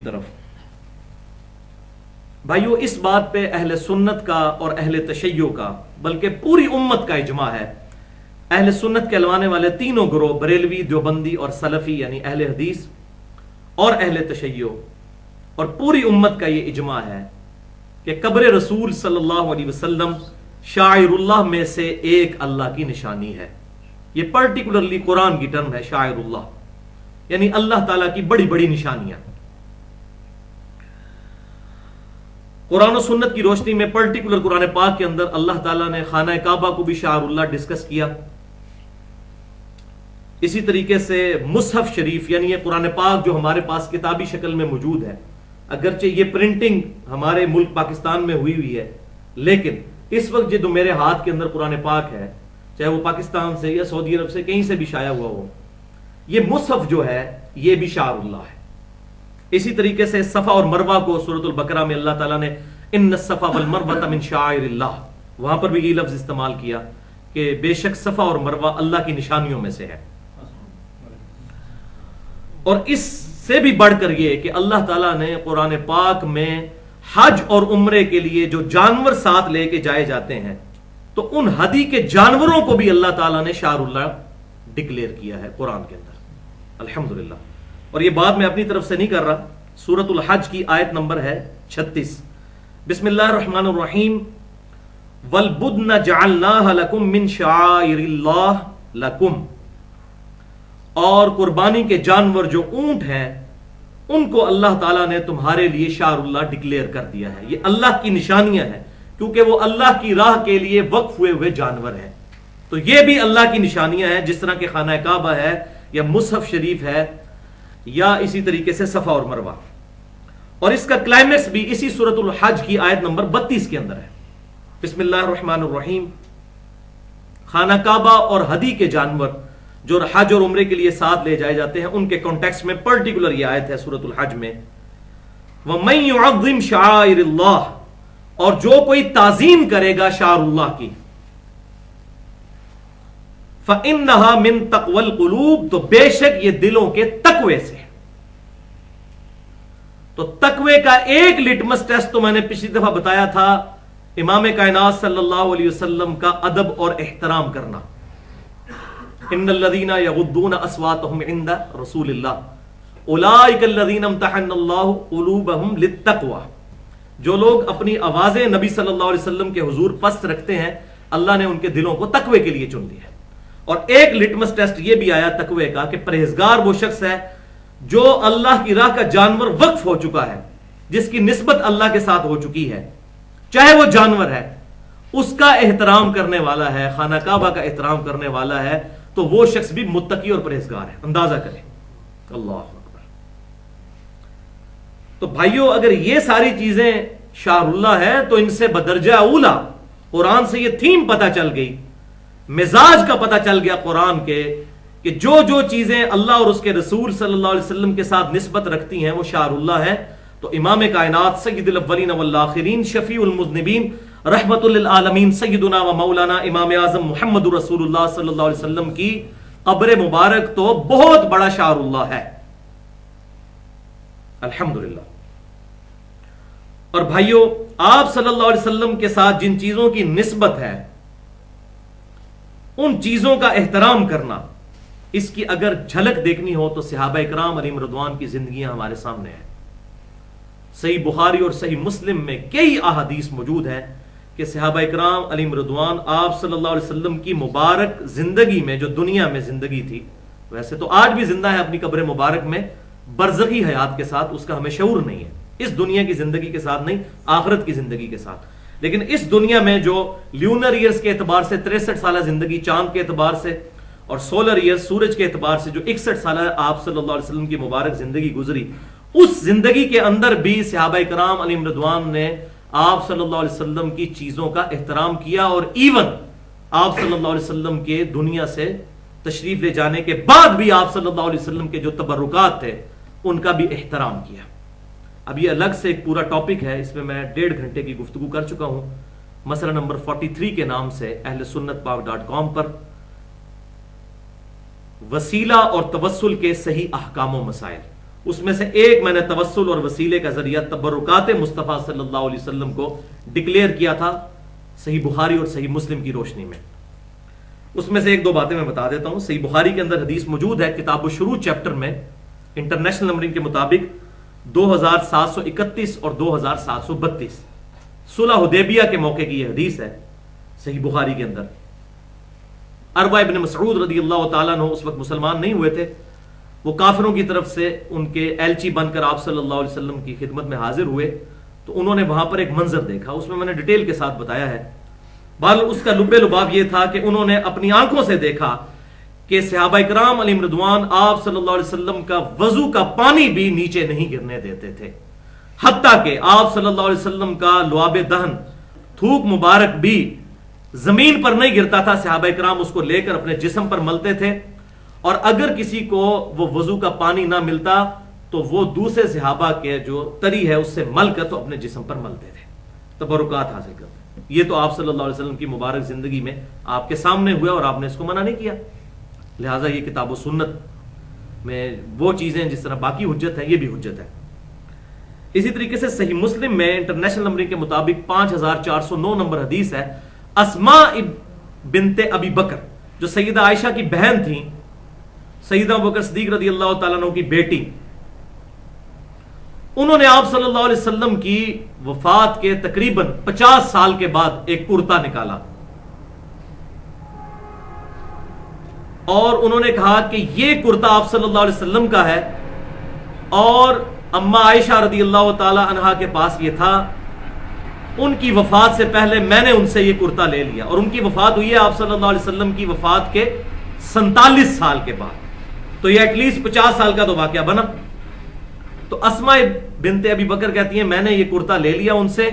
طرف بھائیو، اس بات پہ اہل سنت کا اور اہل تشیع کا بلکہ پوری امت کا اجماع ہے۔ اہل سنت کہلوانے والے تینوں گروہ بریلوی، دیوبندی اور سلفی یعنی اہل حدیث اور اہل تشیع اور پوری امت کا یہ اجماع ہے کہ قبر رسول صلی اللہ علیہ وسلم شاعر اللہ میں سے ایک اللہ کی نشانی ہے۔ یہ پرٹیکولرلی قرآن کی ٹرم ہے، شاعر اللہ یعنی اللہ تعالیٰ کی بڑی بڑی نشانیاں۔ قرآن و سنت کی روشنی میں پرٹیکولر قرآن پاک کے اندر اللہ تعالیٰ نے خانہ کعبہ کو بھی شاعر اللہ ڈسکس کیا۔ اسی طریقے سے مصحف شریف یعنی یہ قرآن پاک جو ہمارے پاس کتابی شکل میں موجود ہے، اگرچہ یہ پرنٹنگ ہمارے ملک پاکستان میں ہوئی ہے، لیکن اس وقت جو میرے ہاتھ کے اندر قرآن پاک ہے، چاہے وہ پاکستان سے یا سعودی عرب سے کہیں سے بھی شائع ہوا ہو، یہ مصحف جو ہے یہ بھی شاعر اللہ ہے۔ اسی طریقے سے صفا اور مروہ کو سورۃ البقرہ میں اللہ تعالیٰ نے ان الصفا والمروہ من شعائر اللہ، وہاں پر بھی یہ لفظ استعمال کیا کہ بے شک صفا اور مروہ اللہ کی نشانیوں میں سے ہے۔ اور اس سے بھی بڑھ کر یہ کہ اللہ تعالیٰ نے قرآن پاک میں حج اور عمرے کے لیے جو جانور ساتھ لے کے جائے جاتے ہیں، تو ان ہدی کے جانوروں کو بھی اللہ تعالیٰ نے شاعر اللہ ڈکلیئر کیا ہے قرآن کے اندر، الحمدللہ۔ اور یہ بات میں اپنی طرف سے نہیں کر رہا، سورۃ الحج کی آیت نمبر ہے 36۔ بسم اللہ الرحمن الرحیم، وَالْبُدْنَ جَعَلْنَاهَا لَكُم مِّن شَعَائِرِ اللَّهِ لَكُم، اور قربانی کے جانور جو اونٹ ہیں ان کو اللہ تعالیٰ نے تمہارے لیے شاعر اللہ ڈکلیئر کر دیا ہے۔ یہ اللہ کی نشانیاں ہیں کیونکہ وہ اللہ کی راہ کے لیے وقف ہوئے ہوئے جانور ہیں، تو یہ بھی اللہ کی نشانیاں ہیں، جس طرح کہ خانہ کعبہ ہے یا مصحف شریف ہے یا اسی طریقے سے صفا اور مروہ۔ اور اس کا کلائمیکس بھی اسی سورۃ الحج کی آیت نمبر 32 کے اندر ہے۔ بسم اللہ الرحمن الرحیم، خانہ کعبہ اور ہدی کے جانور جو حج اور عمرے کے لیے ساتھ لے جائے جاتے ہیں، ان کے کانٹیکسٹ میں پرٹیکولر یہ آیت ہے سورۃ الحج میں، وَمَن يُعَظِّمْ شَعَائِرِ اللَّهِ، اور جو کوئی تعظیم کرے گا شاعر اللہ کی، فَإِنَّهَا مِن تَقْوَى الْقُلُوبِ، تو بے شک یہ دلوں کے تقوی سے۔ تو تقوی کا ایک لٹمس ٹیسٹ تو میں نے پچھلی دفعہ بتایا تھا، امام کائنات صلی اللہ علیہ وسلم کا ادب اور احترام کرنا۔ ان الذین یغضون اصواتهم عند رسول اللہ اولئک الذین امتحن اللہ قلوبهم للتقوی، جو لوگ اپنی آوازیں نبی صلی اللہ علیہ وسلم کے حضور پست رکھتے ہیں، اللہ نے ان کے دلوں کو تقوی کے لیے چن لیا ہے۔ اور ایک لٹمس ٹیسٹ یہ بھی آیا تقوی کا کہ پرہیزگار وہ شخص ہے جو اللہ کی راہ کا جانور وقف ہو چکا ہے، جس کی نسبت اللہ کے ساتھ ہو چکی ہے، چاہے وہ جانور ہے، اس کا احترام کرنے والا ہے، خانہ کعبہ کا احترام کرنے والا ہے، تو وہ شخص بھی متقی اور پرہیزگار ہے۔ اندازہ کریں، اللہ اکبر۔ تو بھائیو، اگر یہ ساری چیزیں شاعر اللہ ہے تو ان سے بدرجہ اولا قرآن سے یہ تھیم پتہ چل گئی، مزاج کا پتہ چل گیا قرآن کے، کہ جو جو چیزیں اللہ اور اس کے رسول صلی اللہ علیہ وسلم کے ساتھ نسبت رکھتی ہیں وہ شاعر اللہ ہے۔ تو امام کائنات سید الاولین والآخرین، شفیع المذنبین، رحمت للعالمین، سیدنا و مولانا امام اعظم محمد رسول اللہ صلی اللہ علیہ وسلم کی قبر مبارک تو بہت بڑا شاعر اللہ ہے، الحمدللہ۔ اور بھائیو، آپ صلی اللہ علیہ وسلم کے ساتھ جن چیزوں کی نسبت ہے، ان چیزوں کا احترام کرنا، اس کی اگر جھلک دیکھنی ہو تو صحابہ اکرام علیہم رضوان کی زندگیاں ہمارے سامنے ہیں۔ صحیح بخاری اور صحیح مسلم میں کئی احادیث موجود ہیں کہ صحابہ اکرام علیہم رضوان آپ صلی اللہ علیہ وسلم کی مبارک زندگی میں، جو دنیا میں زندگی تھی، ویسے تو آج بھی زندہ ہے اپنی قبر مبارک میں برزخی حیات کے ساتھ، اس کا ہمیں شعور نہیں ہے، اس دنیا کی زندگی کے ساتھ نہیں، آخرت کی زندگی کے ساتھ، لیکن اس دنیا میں جو لیونر ایئرز کے اعتبار سے 63 سالہ زندگی، چاند کے اعتبار سے، اور سولر ایئر سورج کے اعتبار سے جو 61 سالہ آپ صلی اللہ علیہ وسلم کی مبارک زندگی گزری، اس زندگی کے اندر بھی صحابہ کرام علیہم رضوان نے آپ صلی اللہ علیہ وسلم کی چیزوں کا احترام کیا، اور ایون آپ صلی اللہ علیہ وسلم کے دنیا سے تشریف لے جانے کے بعد بھی آپ صلی اللہ علیہ وسلم کے جو تبرکات تھے ان کا بھی احترام کیا۔ اب یہ الگ سے ایک پورا ٹاپک ہے، اس میں 1.5 گھنٹے کی گفتگو کر چکا ہوں، مسئلہ نمبر 43 کے نام سے اہل سنت پاک.com پر، وسیلہ اور توسل کے صحیح احکام و مسائل۔ اس میں سے ایک میں نے توسل اور وسیلے کا ذریعہ تبرکات مصطفیٰ صلی اللہ علیہ وسلم کو ڈکلیئر کیا تھا صحیح بخاری اور صحیح مسلم کی روشنی میں. اس میں سے ایک دو باتیں میں بتا دیتا ہوں. صحیح بخاری کے اندر حدیث موجود ہے کتاب الشروع چیپٹر میں, انٹرنیشنل نمبرنگ کے مطابق 2731 اور 2732, صلح حدیبیہ کے موقع کی یہ حدیث ہے صحیح بخاری کے اندر. عروہ ابن مسعود رضی اللہ تعالیٰ عنہ اس وقت مسلمان نہیں ہوئے تھے, وہ کافروں کی طرف سے ان کے ایلچی بن کر آپ صلی اللہ علیہ وسلم کی خدمت میں حاضر ہوئے, تو انہوں نے وہاں پر ایک منظر دیکھا, اس میں نے ڈیٹیل کے ساتھ بتایا ہے. بہرحال اس کا لب لباب یہ تھا کہ انہوں نے اپنی آنکھوں سے دیکھا کہ صحابہ کرام علیہم رضوان آپ صلی اللہ علیہ وسلم کا وضو کا پانی بھی نیچے نہیں گرنے دیتے تھے, حتیٰ کہ آپ صلی اللہ علیہ وسلم کا لعاب دہن تھوک مبارک بھی زمین پر نہیں گرتا تھا, صحابہ کرام اس کو لے کر اپنے جسم پر ملتے تھے, اور اگر کسی کو وہ وضو کا پانی نہ ملتا تو وہ دوسرے صحابہ کے جو تری ہے اس سے مل کر تو اپنے جسم پر ملتے تھے, تبرکات حاصل کرتے. یہ تو آپ صلی اللہ علیہ وسلم کی مبارک زندگی میں آپ کے سامنے ہوا اور آپ نے اس کو منع نہیں کیا, لہٰذا یہ کتاب و سنت میں وہ چیزیں جس طرح باقی حجت ہے یہ بھی حجت ہے. اسی طریقے سے صحیح مسلم میں انٹرنیشنل نمبرنگ کے مطابق 5409 نمبر حدیث ہے. اسماء بنت ابی بکر جو سیدہ عائشہ کی بہن تھیں, سیدہ ابوبکر صدیق رضی اللہ تعالیٰ عنہ کی بیٹی, انہوں نے آپ صلی اللہ علیہ وسلم کی وفات کے تقریباً 50 سال کے بعد ایک کرتا نکالا, اور انہوں نے کہا کہ یہ کرتا آپ صلی اللہ علیہ وسلم کا ہے, اور اما عائشہ رضی اللہ تعالی عنہا کے پاس یہ تھا, ان کی وفات سے پہلے میں نے ان سے یہ کرتا لے لیا, اور ان کی وفات ہوئی ہے آپ صلی اللہ علیہ وسلم کی وفات کے 47 سال کے بعد, تو یہ ایٹ لیسٹ 50 سال کا تو واقعہ بنا. تو اسماء بنت ابی بکر کہتی ہیں میں نے یہ کرتا لے لیا ان سے,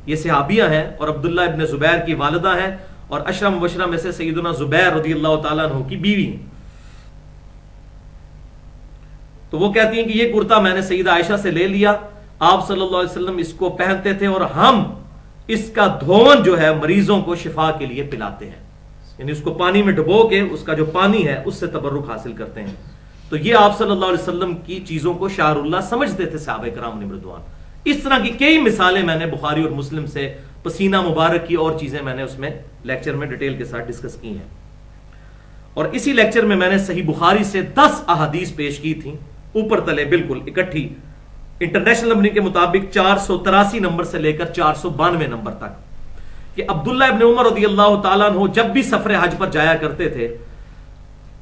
یہ صحابیہ ہیں اور عبداللہ ابن زبیر کی والدہ ہیں, اور عشرہ مبشرہ میں سے سیدنا زبیر رضی اللہ تعالیٰ عنہ کی بیوی ہیں. تو وہ کہتی ہیں کہ یہ کرتا میں نے سیدہ عائشہ سے لے لیا, آپ صلی اللہ علیہ وسلم اس کو پہنتے تھے, اور ہم اس کا دھون جو ہے مریضوں کو شفا کے لیے پلاتے ہیں, یعنی اس کو پانی میں ڈبو کے اس کا جو پانی ہے اس سے تبرک حاصل کرتے ہیں. تو یہ آپ صلی اللہ علیہ وسلم کی چیزوں کو شعار اللہ سمجھتے تھے صحابہ کرام علیہم رضوان. اس طرح کی کئی مثالیں میں نے بخاری اور مسلم سے, پسینہ مبارک کی اور چیزیں میں نے اس میں لیکچر میں ڈیٹیل کے ساتھ ڈسکس کی ہیں. اور اسی لیکچر میں میں نے صحیح بخاری سے 10 احادیث پیش کی تھیں, اوپر تلے بالکل اکٹھی, انٹرنیشنل نمبرنگ کے مطابق 483 نمبر سے لے کر 492 نمبر تک, کہ عبداللہ ابن عمر رضی اللہ تعالیٰ عنہ جب بھی سفر حج پر جایا کرتے تھے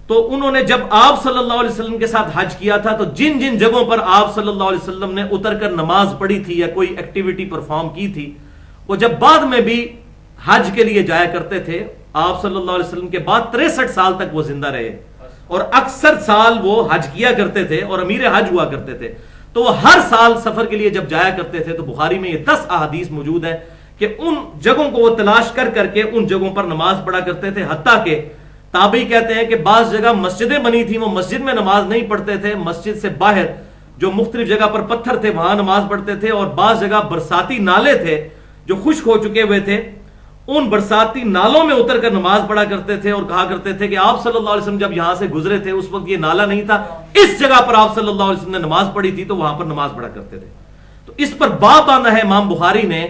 تو انہوں نے جب آپ صلی اللہ علیہ وسلم کے ساتھ حج کیا تھا تو جن جن جگہوں پر آپ صلی اللہ علیہ وسلم نے اتر کر نماز پڑھی تھی یا کوئی ایکٹیویٹی پرفارم کی تھی, وہ جب بعد میں بھی حج کے لیے جایا کرتے تھے, آپ صلی اللہ علیہ وسلم کے بعد 63 سال تک وہ زندہ رہے, اور اکثر سال وہ حج کیا کرتے تھے اور امیر حج ہوا کرتے تھے. تو وہ ہر سال سفر کے لیے جب جایا کرتے تھے تو بخاری میں یہ 10 احادیث موجود ہیں کہ ان جگہوں کو وہ تلاش کر کر کے ان جگہوں پر نماز پڑھا کرتے تھے. حتیٰ کہ تابعی کہتے ہیں کہ بعض جگہ مسجدیں بنی تھیں, وہ مسجد میں نماز نہیں پڑھتے تھے, مسجد سے باہر جو مختلف جگہ پر پتھر تھے وہاں نماز پڑھتے تھے, اور بعض جگہ برساتی نالے تھے جو خشک ہو چکے ہوئے تھے, ان برساتی نالوں میں اتر کر نماز پڑھا کرتے تھے, اور کہا کرتے تھے کہ آپ صلی اللہ علیہ وسلم جب یہاں سے گزرے تھے اس وقت یہ نالا نہیں تھا, اس جگہ پر آپ صلی اللہ علیہ وسلم نے نماز پڑھی تھی تو وہاں پر نماز پڑھا کرتے تھے. تو اس پر باب باندھا ہے امام بخاری نے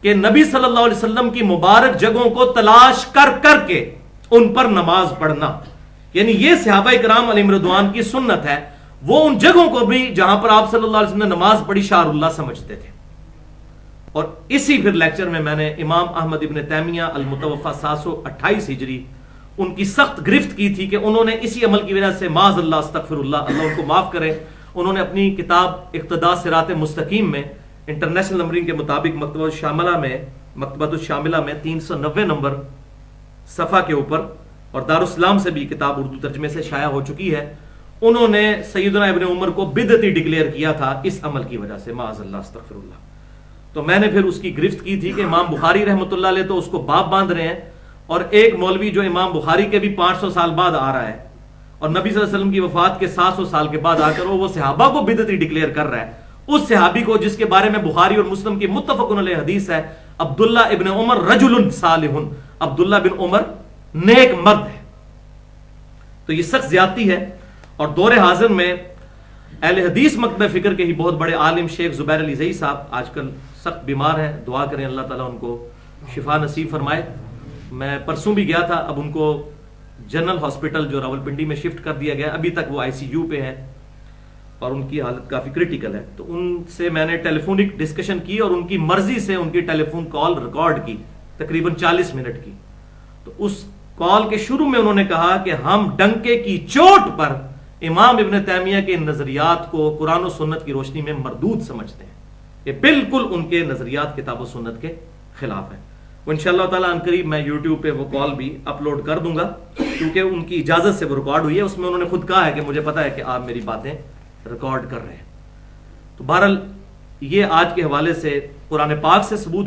کہ نبی صلی اللہ علیہ وسلم کی مبارک جگہوں کو تلاش کر کر کے ان پر نماز پڑھنا, یعنی یہ صحابہ کرام علیہم رضوان کی سنت ہے. وہ ان جگہوں کو بھی جہاں پر آپ صلی اللہ علیہ وسلم نے نماز پڑھی شعار اللہ سمجھتے تھے. اور اسی پھر لیکچر میں نے امام احمد ابن تیمیہ المتوفی 728 ہجری ان کی سخت گرفت کی تھی کہ انہوں نے اسی عمل کی وجہ سے معاذ اللہ استغفر اللہ, اللہ ان کو معاف کرے, انہوں نے اپنی کتاب اقتداء صراط مستقیم میں انٹرنیشنل نمبرنگ کے مطابق مکتبۃ الشاملہ میں 390 نمبر صفحہ کے اوپر, اور دارالاسلام سے بھی کتاب اردو ترجمے سے شائع ہو چکی ہے, انہوں نے سیدنا ابن عمر کو بدعتی ڈکلیئر کیا تھا اس عمل کی وجہ سے, معاذ اللہ استغفر اللہ. تو میں نے پھر اس کی گرفت کی تھی کہ امام بخاری رحمۃ اللہ علیہ تو اس کو باب باندھ رہے ہیں, اور ایک مولوی جو امام بخاری کے بھی 500 سال بعد آ رہا ہے اور نبی صلی اللہ علیہ وسلم کی وفات کے 700 سال کے بعد آ کر وہ صحابہ کو بدعتی ڈکلیئر کر رہا ہے, اس صحابی کو جس کے بارے میں بخاری اور مسلم کی متفق علیہ حدیث ہے, عبداللہ ابن عمر رجل صالح, عبداللہ بن عمر نیک مرد ہے. تو یہ سخت زیادتی ہے. اور دور حاضر میں اہل حدیث مکتبہ فکر کے ہی بہت بڑے عالم شیخ زبیر علی زئی صاحب آج کل سخت بیمار ہیں، دعا کریں اللہ تعالیٰ ان کو شفا نصیب فرمائے۔ میں پرسوں بھی گیا تھا، اب ان کو جنرل ہاسپٹل جو راولپنڈی میں شفٹ کر دیا گیا، ابھی تک وہ آئی سی یو پہ ہیں اور ان کی حالت کافی کریٹیکل ہے۔ تو ان سے میں نے ٹیلی فونک ڈسکشن کی اور ان کی مرضی سے ان کی ٹیلی فون کال ریکارڈ کی، تقریباً 40 منٹ کی۔ تو اس کال کے شروع میں انہوں نے کہا کہ ہم ڈنکے کی چوٹ پر امام ابن تیمیہ کے نظریات کو قرآن و سنت کی روشنی میں مردود سمجھتے ہیں، یہ بالکل ان کے نظریات کتاب و سنت کے خلاف ہیں۔ انشاءاللہ تعالیٰ عنقریب میں یوٹیوب پہ وہ کال بھی اپلوڈ کر دوں گا، کیونکہ ان کی اجازت سے وہ ریکارڈ ہوئی ہے۔ اس میں انہوں نے خود کہا ہے کہ مجھے پتا ہے کہ آپ میری باتیں ریکارڈ کر رہے ہیں۔ تو بہرحال یہ آج کے حوالے سے قرآن پاک سے ثبوت ہو